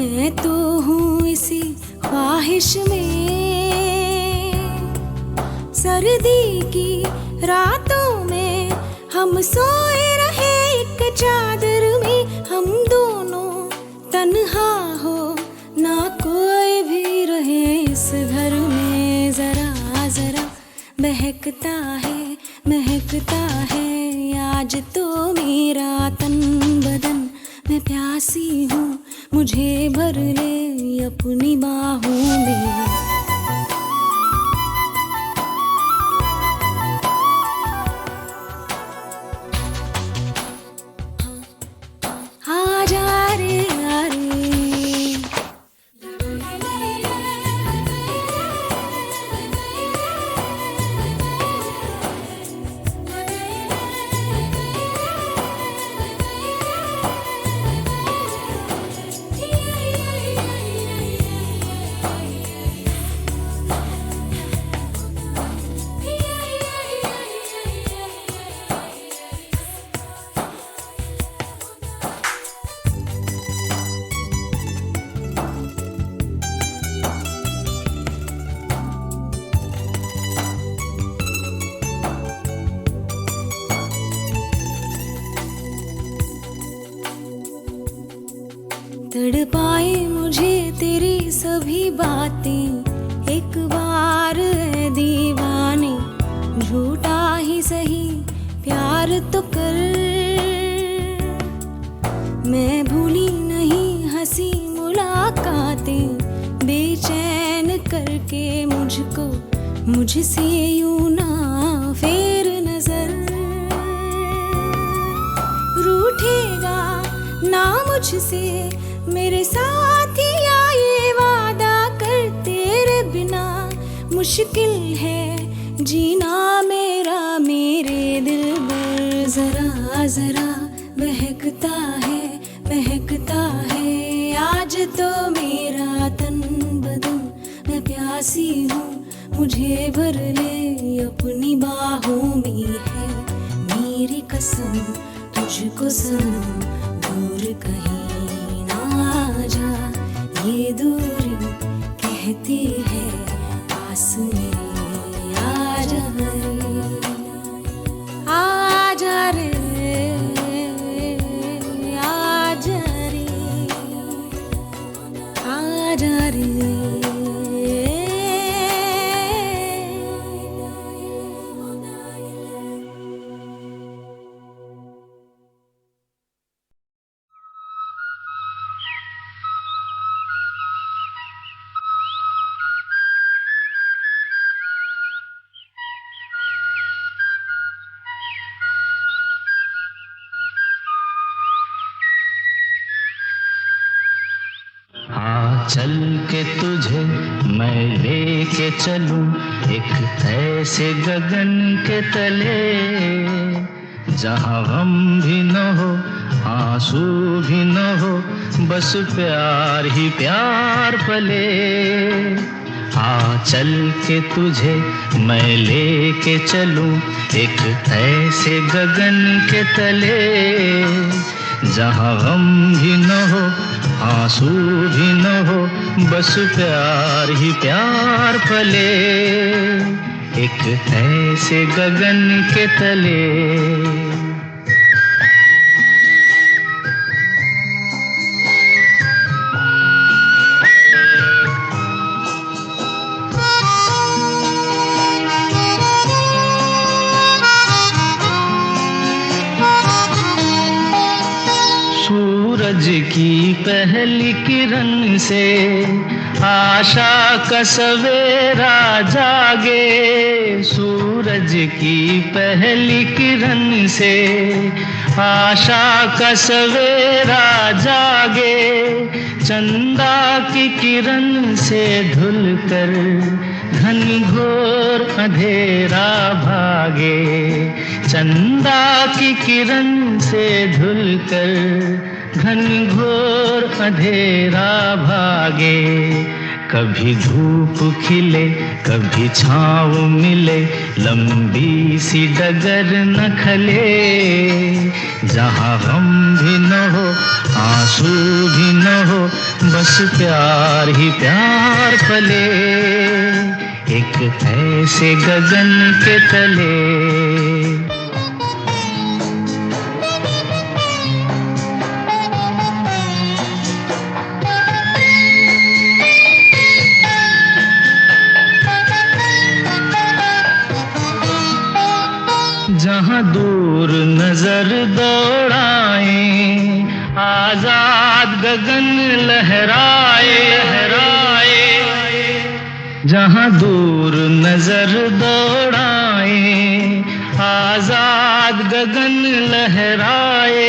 मैं तो हूँ इसी ख्वाहिश में। सर्दी की रातों में हम सोए रहे एक चादर में, हम दोनों तन्हा हो ना कोई भी रहे इस घर में। जरा जरा महकता है आज तो मेरा तन बदन। मैं प्यासी हूँ, मुझे भर ले अपनी बाहों में। आजा रे यारे, तड़पाए मुझे तेरी सभी बातें एक बार है दीवाने। झूठा ही सही प्यार तो कर, मैं भूली नहीं हंसी मुलाकातें बेचैन करके मुझको। मुझसे यूं ना फेर नजर, रूठेगा ना मुझसे मेरे साथिया, ये वादा कर तेरे बिना मुश्किल है जीना मेरा मेरे दिल पर। जरा जरा महकता है आज तो मेरा तन बदन। मैं प्यासी हूँ, मुझे भर ले अपनी बाहों में है मेरी कसम। तुझको सनम दूर कहीं ना जा, ये दूरी कहती है पास मेरे आजा रे, आजा रे, आजा रे, आजा रे। चल के तुझे मैं लेके चलूं एक ऐसे गगन के तले, जहां गम भी न हो आंसू भी न हो, बस प्यार ही प्यार पले। चल के तुझे मैं लेके चलूं एक ऐसे गगन के तले, जहां गम भी न हो आंसू भी न हो, बस प्यार ही प्यार पले। एक ऐसे गगन के तले। सूरज की पहली किरण से आशा का सवेरा जागे। सूरज की पहली किरण से आशा का सवेरा जागे। चंदा की किरण से धुलकर घनघोर अंधेरा भागे। चंदा की किरण से धुलकर घनघोर अंधेरा भागे। कभी धूप खिले कभी छाँव मिले, लंबी सी डगर न खले। जहाँ गम भी न हो आंसू भी न हो, बस प्यार ही प्यार पले, एक ऐसे गगन के तले। जहाँ दूर नजर दौड़ाए, आजाद गगन लहराए लहराए। जहाँ दूर नजर दौड़ाए, आजाद गगन लहराए।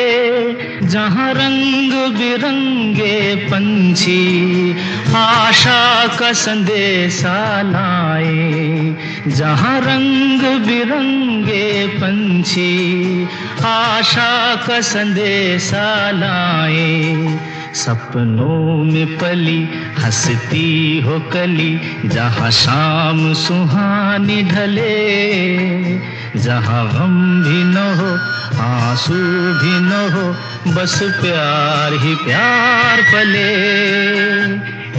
जहाँ रंग बिरंगे पंछी आशा का संदेशा लाए। जहाँ रंग बिरंगे पंछी आशा का संदेशा लाए। सपनों में पली हंसती हो कली, जहाँ शाम सुहानी ढले। जहाँ गम भी न हो आंसू भी न हो, बस प्यार ही प्यार पले,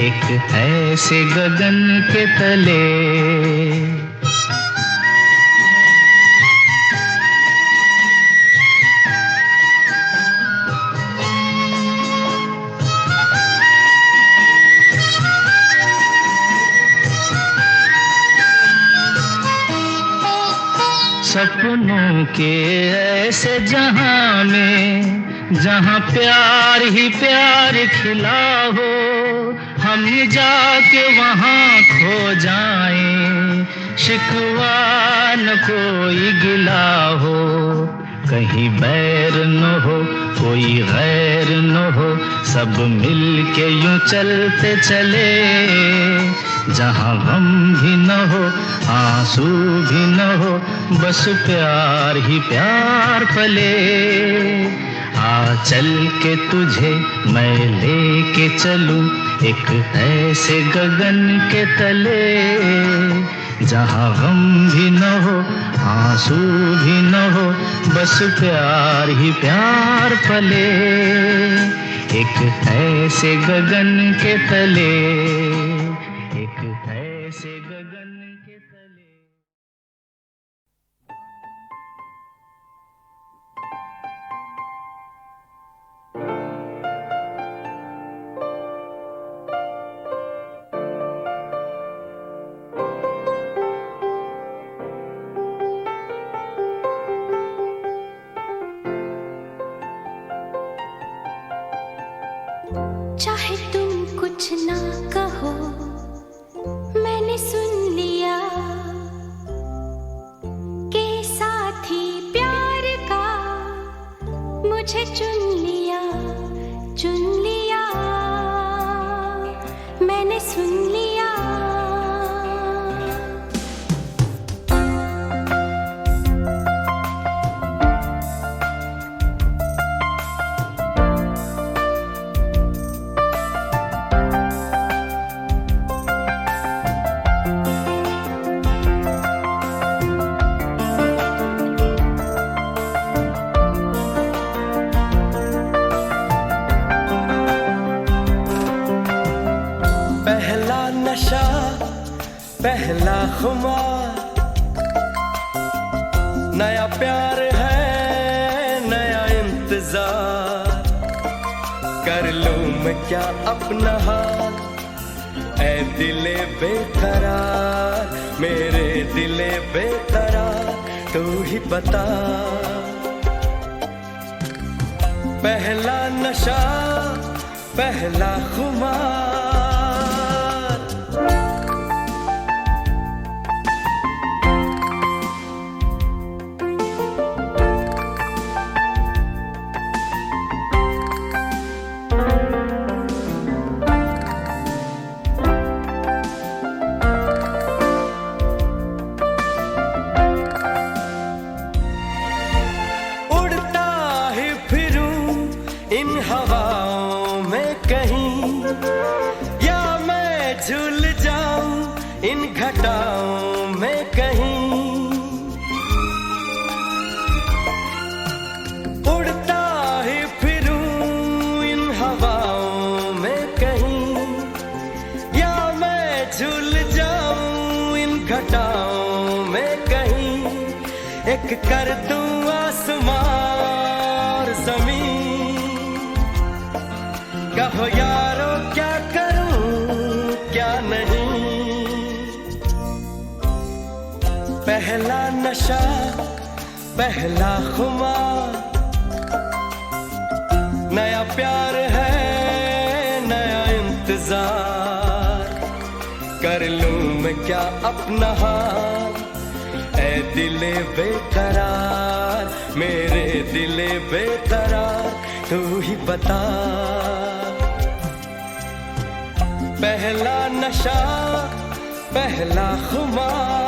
एक ऐसे गगन के तले। सपनों के ऐसे जहां में, जहां प्यार ही प्यार खिला हो, हम जाके वहां खो जाएं, शिकवा न कोई गिला हो। कहीं बैर न हो कोई गैर न हो, सब मिल के यूं चलते चले। जहाँ गम भी न हो आंसू भी न हो, बस प्यार ही प्यार पले। आ चल के तुझे मैं लेके चलूं, एक ऐसे गगन के तले। जहाँ गम भी न हो आंसू भी न हो, बस प्यार ही प्यार पले, एक ऐसे गगन के तले, एक ऐसे गगन के तले। चाहे तुम कुछ ना कहो, मैंने सुन लिया के साथी प्यार का मुझे चुन लिया, मैंने सुन लिया। पहला खुमार, नया प्यार है नया इंतजार। कर लूं मैं क्या अपना हाल, ऐ दिले बेकरार, मेरे दिले बेकरार, तू ही बता। पहला नशा पहला खुमार, झूल जाऊं इन घटाओं में कहीं, उड़ता ही फिरूं इन हवाओं में कहीं, या मैं झूल जाऊं इन घटाओं में कहीं, एक कर दूं आसमां और ज़मीन। कहो यारो क्या करूं क्या नहीं, पहला नशा पहला खुमार, नया प्यार है नया इंतजार, कर लूं मैं क्या अपना हाल, ऐ दिले बेकरार मेरे दिले बेकरार, तू ही बता। पहला नशा पहला खुमार,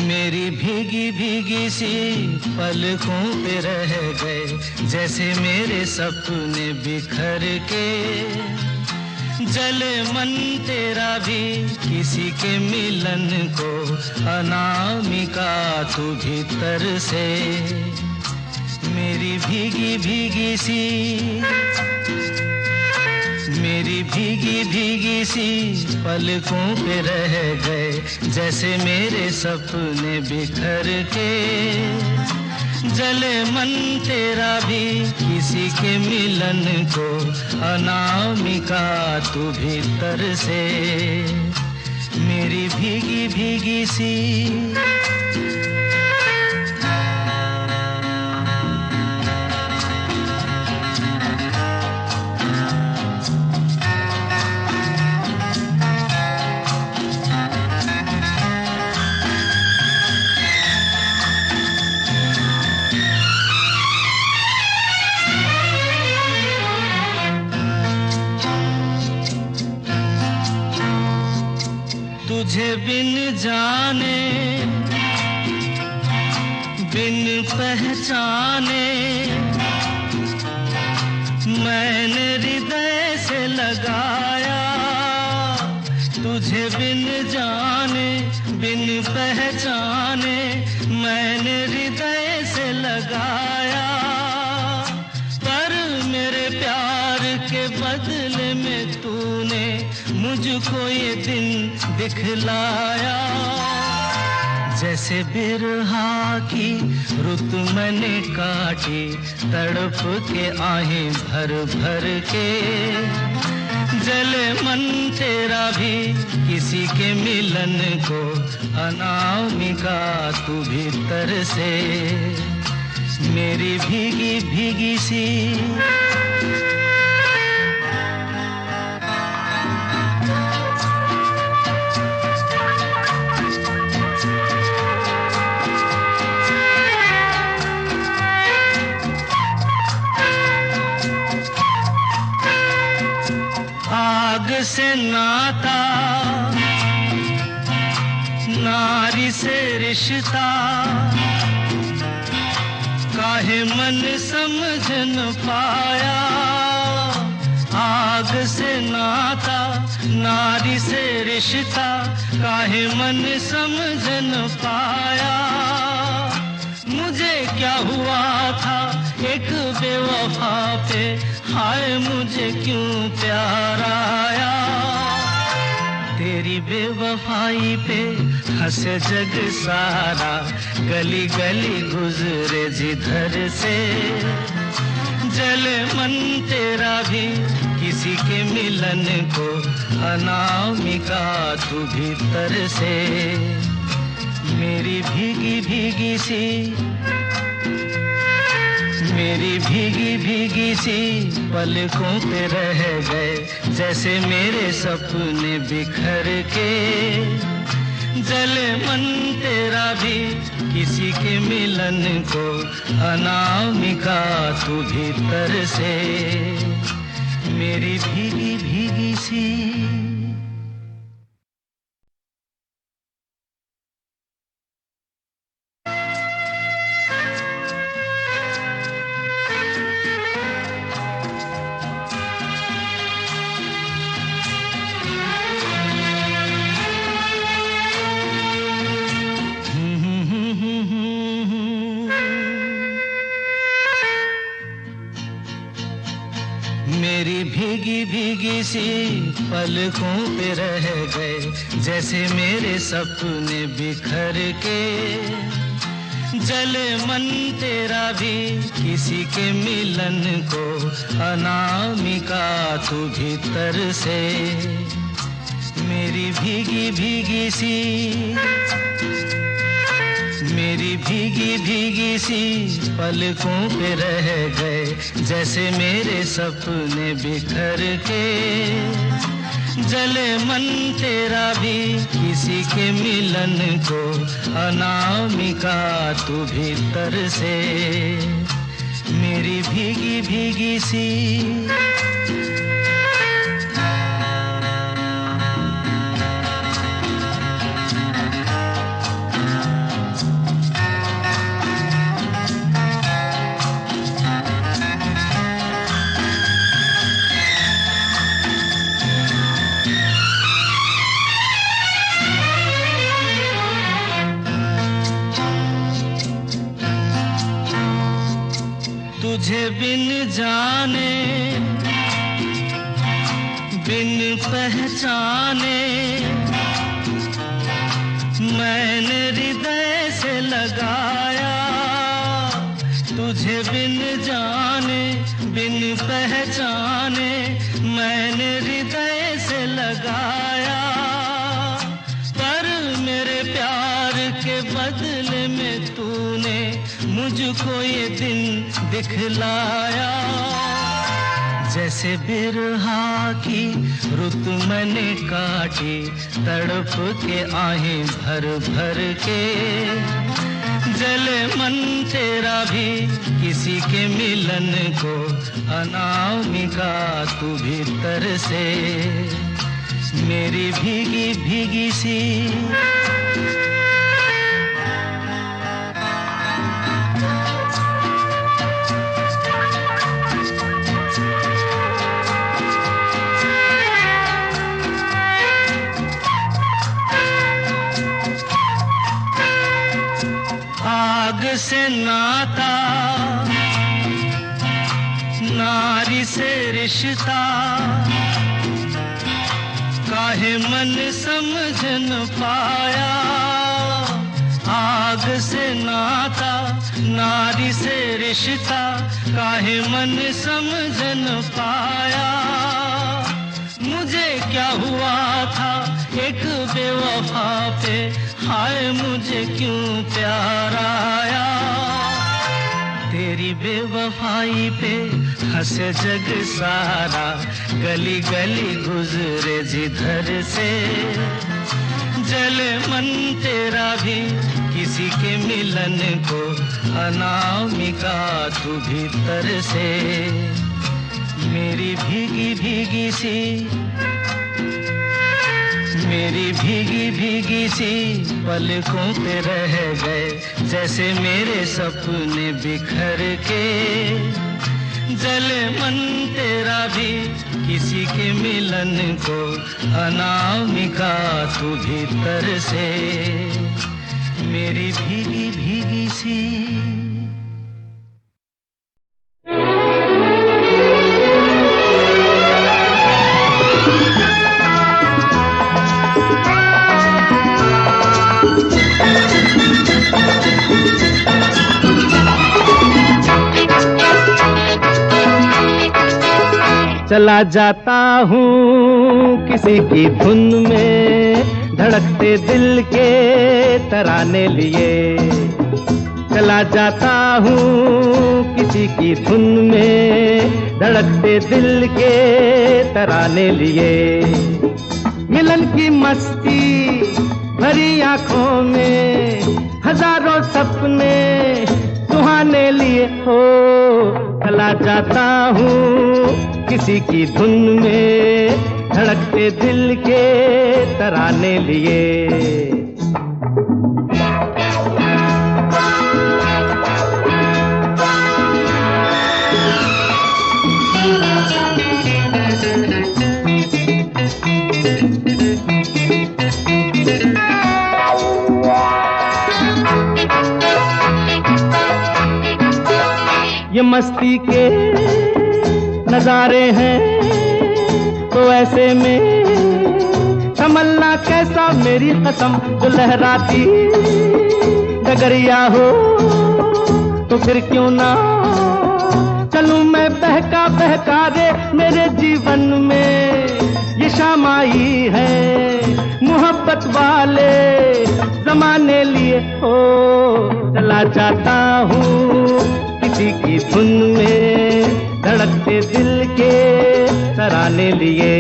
मेरी भीगी भीगी सी पलकों पे रह गए, जैसे मेरे सपने बिखर के, जले मन तेरा भी किसी के मिलन को, अनामिका तू भीतर से। मेरी भीगी भीगी सी, मेरी भीगी भीगी सी पलकों पे रह गए, जैसे मेरे सपने बिखर के, जले मन तेरा भी किसी के मिलन को, अनामिका तू भीतर से। मेरी भीगी भीगी सी। तुझे बिन जाने बिन पहचाने, मैंने हृदय से लगाया। तुझे बिन जाने बिन पहचाने, मैंने हृदय से लगाया, पर मेरे प्यार के बदले में तूने मुझको ये दिन दिखलाया। जैसे बिरहा की रुत मैंने काटी, तड़प के आहें भर भर के। जले मन तेरा भी किसी के मिलन को, अनामिका तू भीतर से मेरी भीगी भीगी सी। आग से नाता, नारी से रिश्ता, काहे मन समझ न पाया। आग से नाता, नारी से रिश्ता, काहे मन समझ न पाया। मुझे क्या हुआ था एक बेवफा पे, हाय मुझे क्यों प्यार आया। तेरी बेवफाई पे हंसे जग सारा, गली गली गुजरे जिधर से। जले मन तेरा भी किसी के मिलन को, अनामिका तू भीतर से मेरी भीगी भीगी सी, मेरी भीगी भीगी सी पलकों पे रह गए, जैसे मेरे सपने बिखर के। जले मन तेरा भी किसी के मिलन को, अनामिका तू भीतर से मेरी भीगी भीगी सी। मेरी भीगी भीगी सी पलकों पे रह गए, जैसे मेरे सपने बिखर के। जले मन तेरा भी किसी के मिलन को, अनामिका तू भीतर से मेरी भीगी भीगी सी, मेरी भीगी भीगी सी पलकों पे रह गए, जैसे मेरे सपने बिखर के। जले मन तेरा भी किसी के मिलन को, अनामिका तू भीतर से मेरी भीगी भीगी सी। तुझे बिन जाने, बिन पहचाने, मैंने हृदय से लगाया। तुझे बिन जाने, बिन पहचाने, मैंने हृदय से लगाया। पर मेरे प्यार के बदले में तूने मुझको ये दिन दिखलाया। जैसे बिरहा की रुत मैंने काटी, तड़प के आहें भर भर के। जले मन तेरा भी किसी के मिलन को, अनामिका तू भीतर से मेरी भीगी भीगी सी। आग से नाता, नारी से रिश्ता, काहे मन समझ न पाया। आग से नाता, नारी से रिश्ता, काहे मन समझ न पाया। मुझे क्या हुआ था एक बेवफा पे, हाय मुझे क्यों प्यार आया। तेरी बेवफाई पे हंसे जग सारा, गली गली गुजरे जिधर से। जले मन तेरा भी किसी के मिलन को, अनामिका तू भीतर से। मेरी भीगी भीगी सी, मेरी भीगी भीगी सी पलकों पे रह गए, जैसे मेरे सपने बिखर के। जले मन तेरा भी किसी के मिलन को, अनामिका तू भीतर से। मेरी भीगी भीगी सी। चला जाता हूँ किसी की धुन में, धड़कते दिल के तराने लिए। चला जाता हूँ किसी की धुन में, धड़कते दिल के तराने लिए। मिलन की मस्ती भरी आंखों में, हजारों सपने सुहाने लिए हो। चला जाता हूँ किसी की धुन में, धड़कते दिल के तराने लिए। ये मस्ती के नजारे हैं तो ऐसे में तमन्ना कैसा मेरी कसम, जो लहराती डगरिया हो तो फिर क्यों ना चलूं मैं बहका बहका रे। मेरे जीवन में ये शाम आई है मोहब्बत वाले जमाने लिए हो। चला जाता हूँ किसी की धुन में, धड़कते दिल के तराने लिए।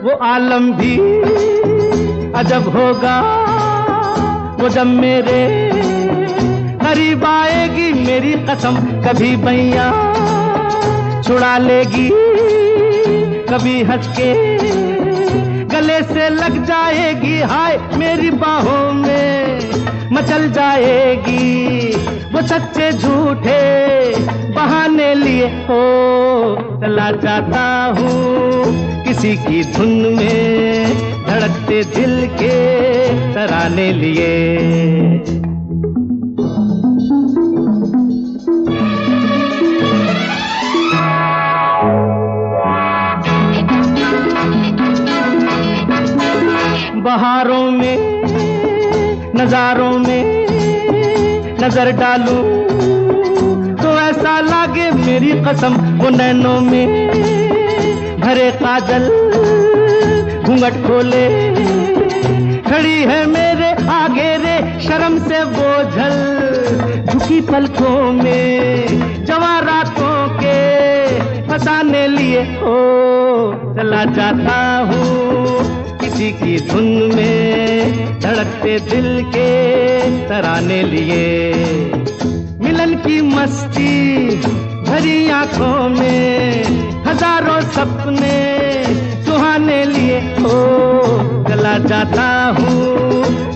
वो आलम भी अजब होगा वो जब मेरे करीब आएगी मेरी कसम। कभी बैया छुड़ा लेगी, कभी हंस के गले से लग जाएगी। हाय मेरी बाहों में मचल जाएगी, वो सच्चे झूठे बहाने लिए हो। चला जाता हूँ किसी की धुन में, धड़कते दिल के तराने लिए। बहारों में नजारों में नजर डालूं तो ऐसा लागे मेरी कसम, वो नैनों में भरे काजल घूंघट खोले खड़ी है मेरे आगे रे। शर्म से बोझल झुकी पलकों में जवारातों के फसाने लिए हो। चला जाता हूँ किसी की धुन में, धड़कते दिल के तराने लिए। मिलन की मस्ती भरी आंखों में हजारों सपने सुहाने लिए हो। चला जाता हूँ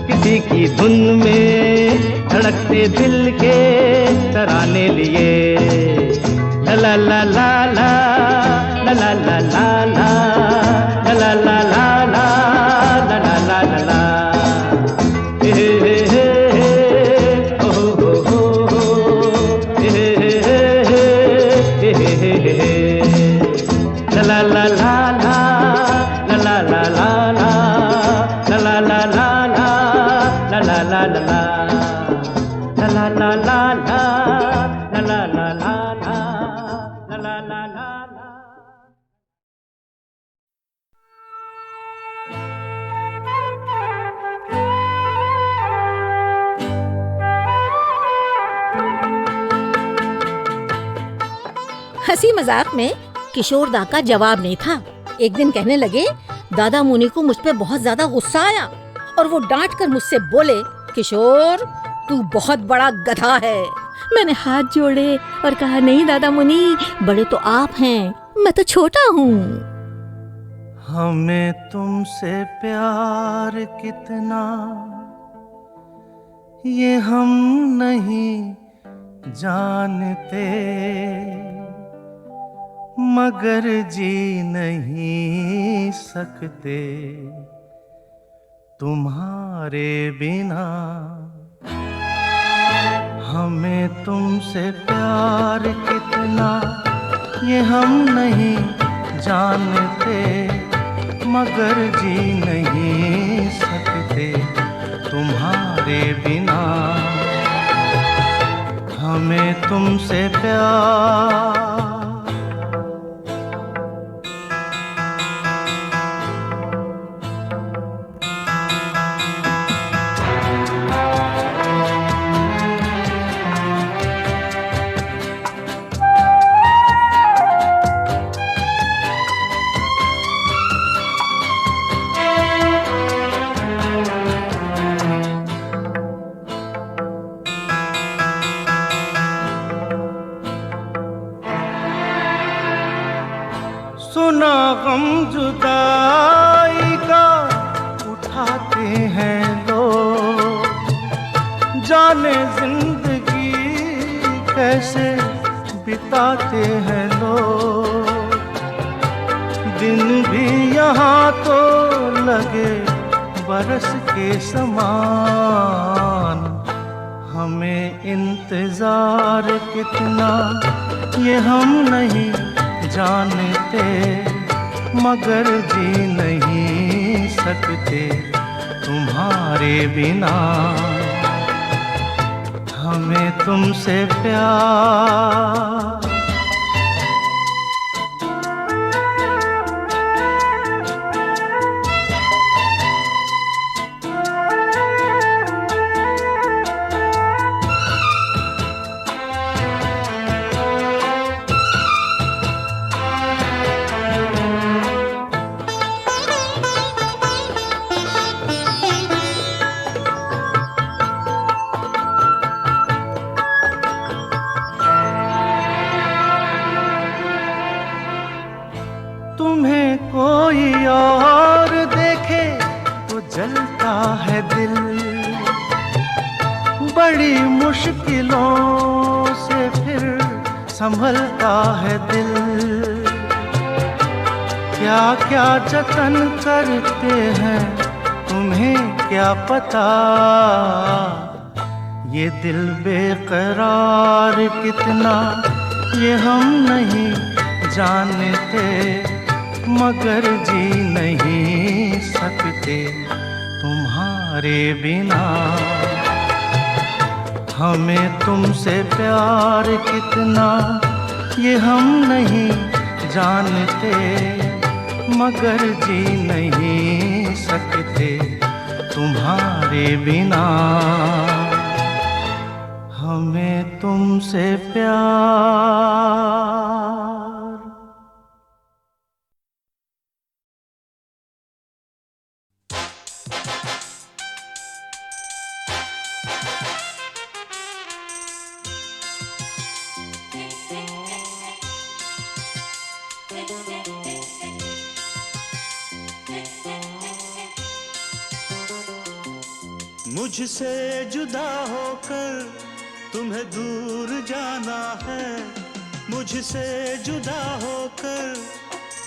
किसी की धुन में, धड़कते दिल के तराने लिए। ला ला ला ला ला ला ला ला ला ला ला ला ला ला ला ला ला ला हे हे हे ओ हो हो हे हे हे हे हे ला ला ला ला ला ला ला ला ला ला ला ला ला ला ला ला ला ला ला La la la la la la la la la la la la la. हंसी मजाक में किशोर दा का जवाब नहीं था। एक दिन कहने लगे, दादा मुनि को मुझ पे बहुत ज्यादा गुस्सा आया और वो डांट कर मुझसे बोले, किशोर तू बहुत बड़ा गधा है। मैंने हाथ जोड़े और कहा, नहीं दादा मुनि, बड़े तो आप हैं, मैं तो छोटा हूँ। हमें तुमसे प्यार कितना ये हम नहीं जानते, मगर जी नहीं सकते तुम्हारे बिना। हमें तुमसे प्यार कितना ये हम नहीं जानते, मगर जी नहीं सकते तुम्हारे बिना। हमें तुमसे प्यार सुना गम जुदाई का उठाते हैं लोग, जाने जिंदगी कैसे बिताते हैं लोग। दिन भी यहाँ तो लगे बरस के समान, हमें इंतजार कितना ये हम नहीं जानते, मगर जी नहीं सकते तुम्हारे बिना। हमें तुमसे प्यार तुम्हें कोई और देखे तो जलता है दिल, बड़ी मुश्किलों से फिर संभलता है दिल। क्या क्या जतन करते हैं तुम्हें क्या पता, ये दिल बेकरार कितना ये हम नहीं जानते, मगर जी नहीं सकते तुम्हारे बिना। हमें तुमसे प्यार कितना ये हम नहीं जानते, मगर जी नहीं सकते तुम्हारे बिना। हमें तुमसे प्यार मुझसे जुदा होकर तुम्हें दूर जाना है, मुझसे जुदा होकर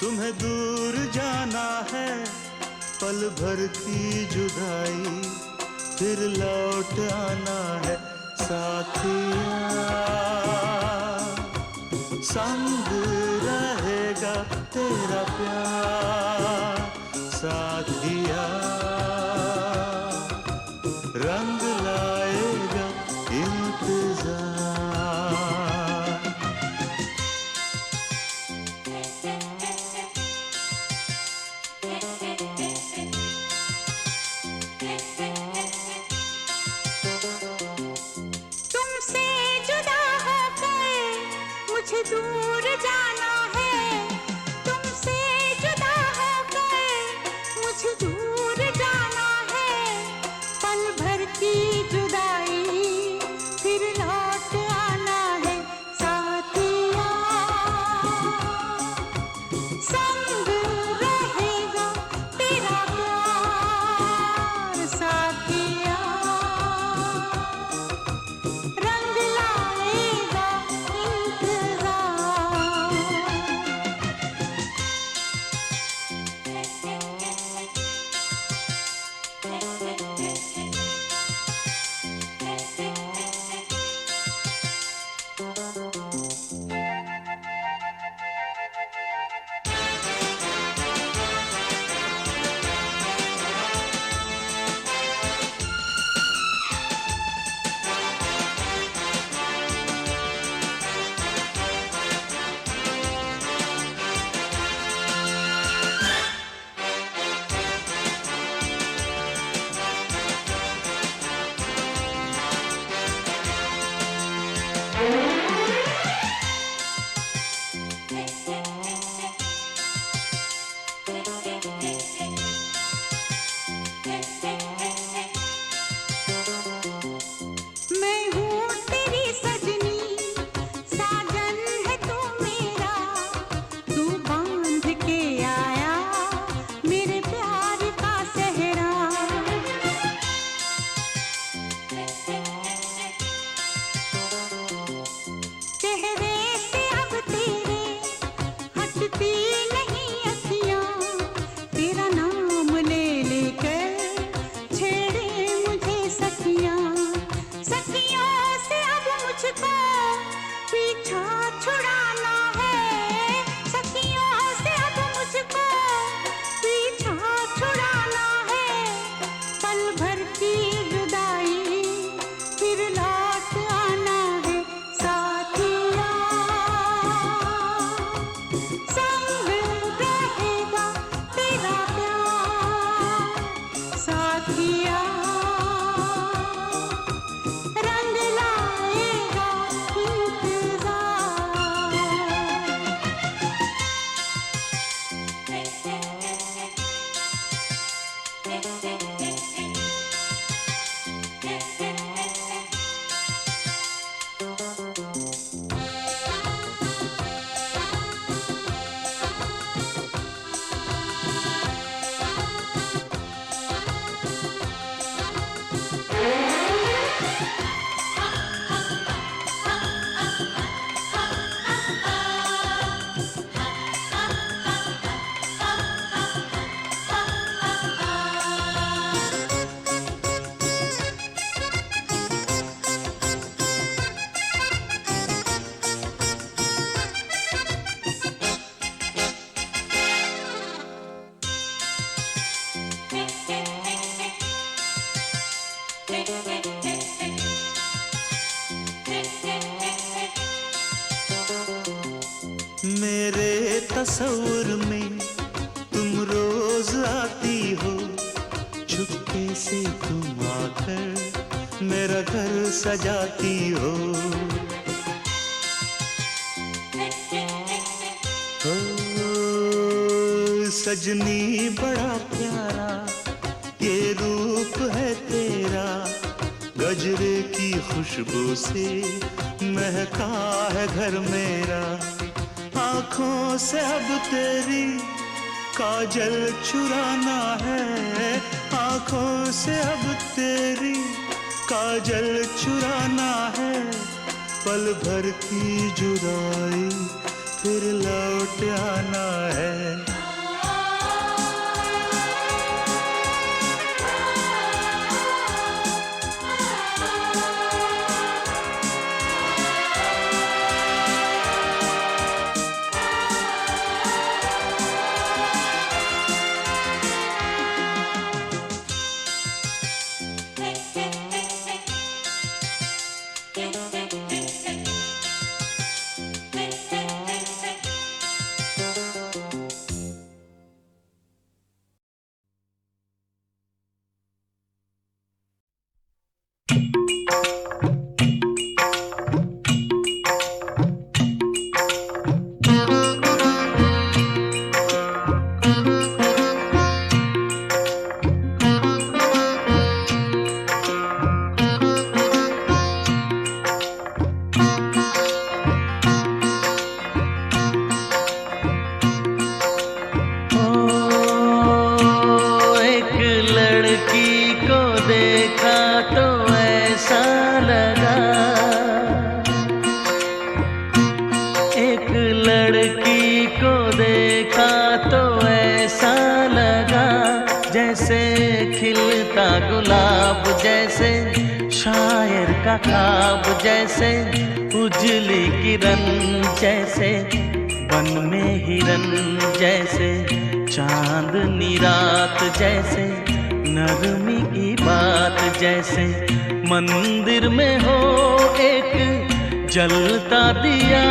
तुम्हें दूर जाना है, पल भर की जुदाई फिर लौट आना है। साथिया संग रहेगा तेरा प्यार, साथिया रंग लाएगा इंतजार। तुमसे जुदा होकर मुझे दूर जाना है, तुमसे जुदा होकर मुझे दूर जाना है, पल भर की जुदाई फिर लौट आना है। साथिया संग रहेगा तेरा प्यार, साथिया रंग लाएगा इंतजार। मैं हूँ तेरी सजनी, साजन है तू मेरा, तू बांध के आया मेरे प्यार का सेहरा। चेहरे से अब तेरे हटती नहीं अखियाँ, तेरा नाम ले लेकर छेड़े मुझे सखियाँ। सखियों से अब मुझको पीछा छुड़ाना है, सखियों से अब मुझको पीछा छुड़ाना है, पल भर की जुदाई फिर लौट आना है। साथिया संग रहेगा तेरा प्यार, साथिया रंग लाएगा मेरे तस्वुर में तुम रोज आती हो, चुपके से तुम आकर मेरा घर सजाती हो। ओ सजनी बड़ा प्यारा ये रूप है तेरा, गजरे की खुशबू से महका है घर मेरा। आँखों से अब तेरी काजल चुराना है, आँखों से अब तेरी काजल चुराना है, पल भर की जुदाई फिर लौट आना है। गुलाब जैसे शायर का ख्वाब जैसे उजली किरण जैसे वन में हिरन जैसे चांदनी रात जैसे नरमी की बात जैसे मंदिर में हो एक जलता दिया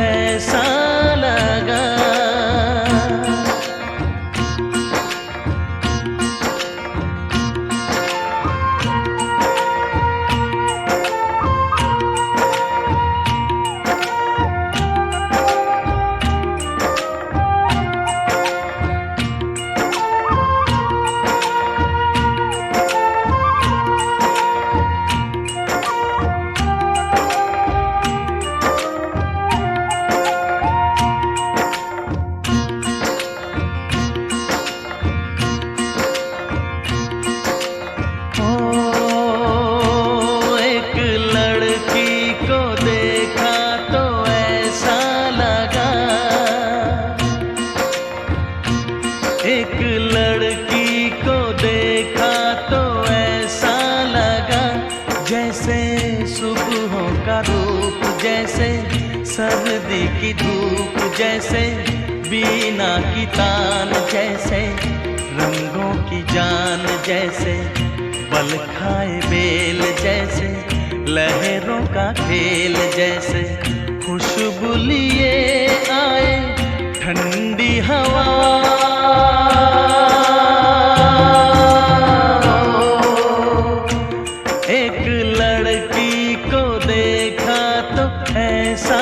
ऐसा लगा सर्दी की धूप जैसे बीना की तान जैसे रंगों की जान जैसे बल खाए बेल जैसे लहरों का खेल जैसे खुशबू लिए आए ठंडी हवा एक लड़की को देखा तो ऐसा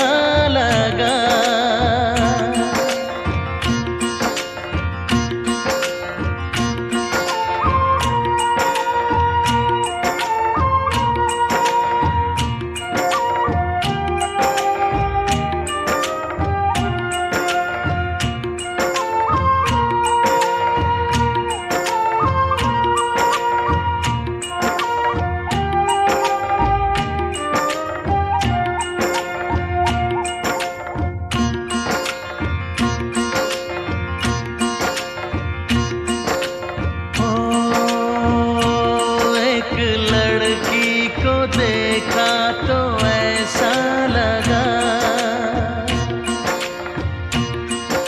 लगा देखा तो ऐसा लगा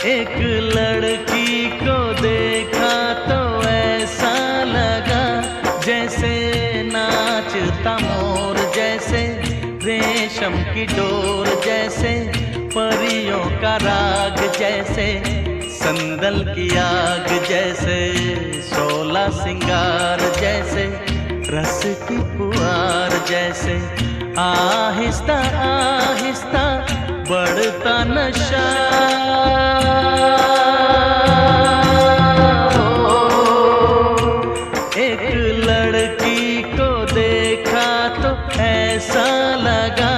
एक लड़की को देखा तो ऐसा लगा जैसे नाचता मोर जैसे रेशम की डोर जैसे परियों का राग जैसे संदल की आग जैसे 16 सिंगार जैसे रस की पुआर जैसे आहिस्ता आहिस्ता बढ़ता नशा एक लड़की को देखा तो ऐसा लगा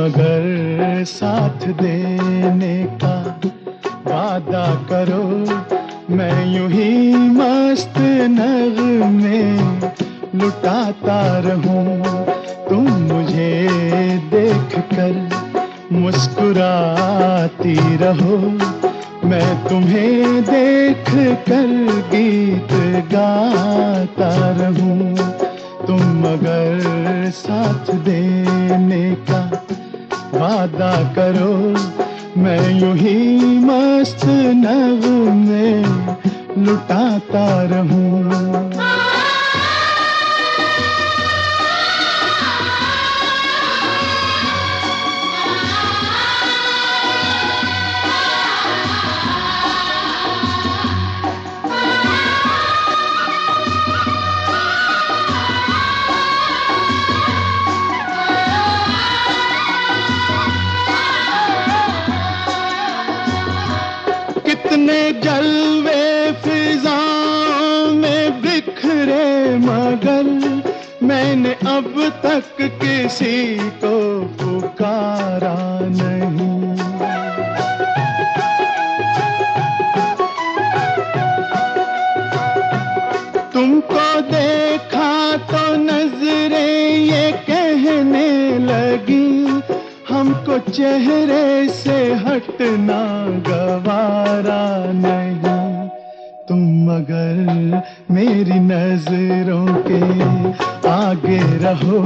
मगर साथ देने का वादा करो, मैं यूं ही मस्त नगमे लुटाता रहूं। तुम मुझे देख कर मुस्कुराती रहो, मैं तुम्हें देख कर गीत गाता रहूं। तुम मगर साथ देने का वादा करो, मैं यूं ही मस्त नगमे लुटाता रहूं। कितने जलवे फिजाओं में बिखरे, मगर मैंने अब तक किसी को पुकारा नहीं। तुमको देखा तो नजरें ये कहने लगी, हमको चेहरे से हटना गवारा नहीं। तुम मगर मेरी नजरों के आगे रहो,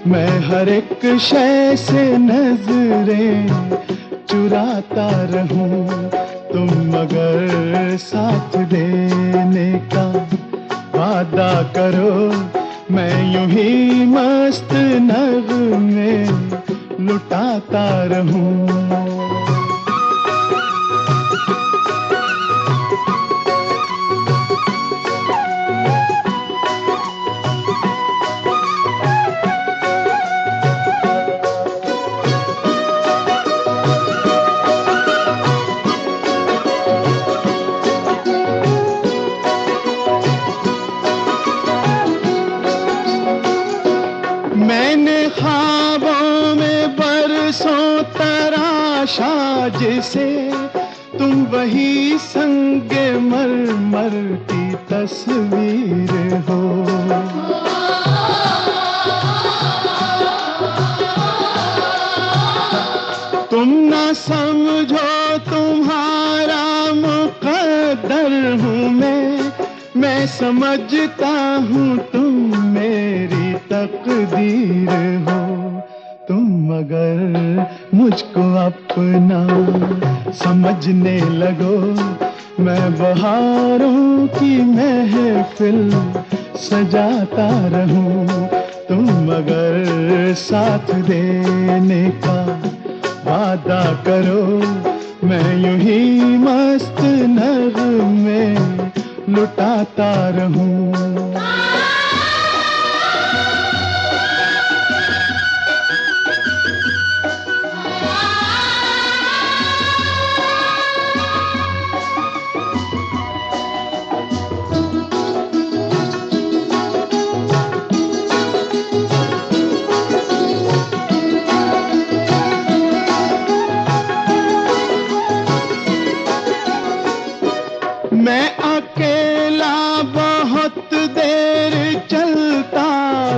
मैं हर एक शय से नजरें चुराता रहूं। तुम मगर साथ देने का वादा करो, मैं यूं ही मस्त नगमे लुटाता रहूं। मैंने ख्वाबों में बरसों तराशा जिसे, तुम वही संगे मरमर की तस्वीर हो। तुम ना समझो तुम्हारा मुकद्दर हूँ मैं समझता हूँ तुम मेरी तकदीर हो। तुम मगर मुझको अपना समझने लगो, मैं बहारों की महफिल सजाता रहूं। तुम मगर साथ देने का वादा करो, मैं यूं ही मस्त नगमे लुटाता रहूं। मैं अकेला बहुत देर चलता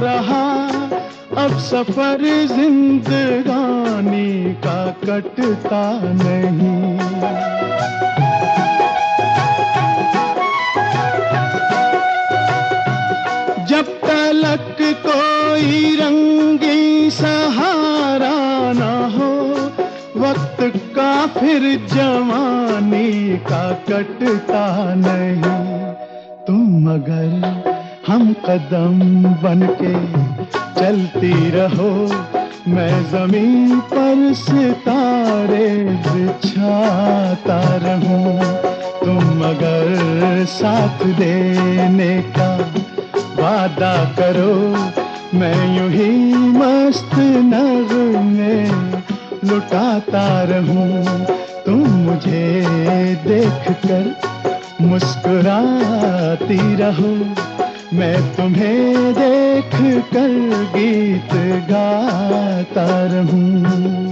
रहा, अब सफर जिंदगानी का कटता नहीं। जब तलक कोई रंगी सहारा ना हो, वक्त का फिर जवानी का कटता नहीं। तुम मगर हम कदम बनके चलती रहो, मैं जमीन पर सितारे बिछाता रहूं। तुम मगर साथ देने का वादा करो, मैं यूं ही मस्त नगमे लुटाता रहूं। तुम मुझे देख कर मुस्कुराती रहो, मैं तुम्हें देख कर गीत गाता रहूं।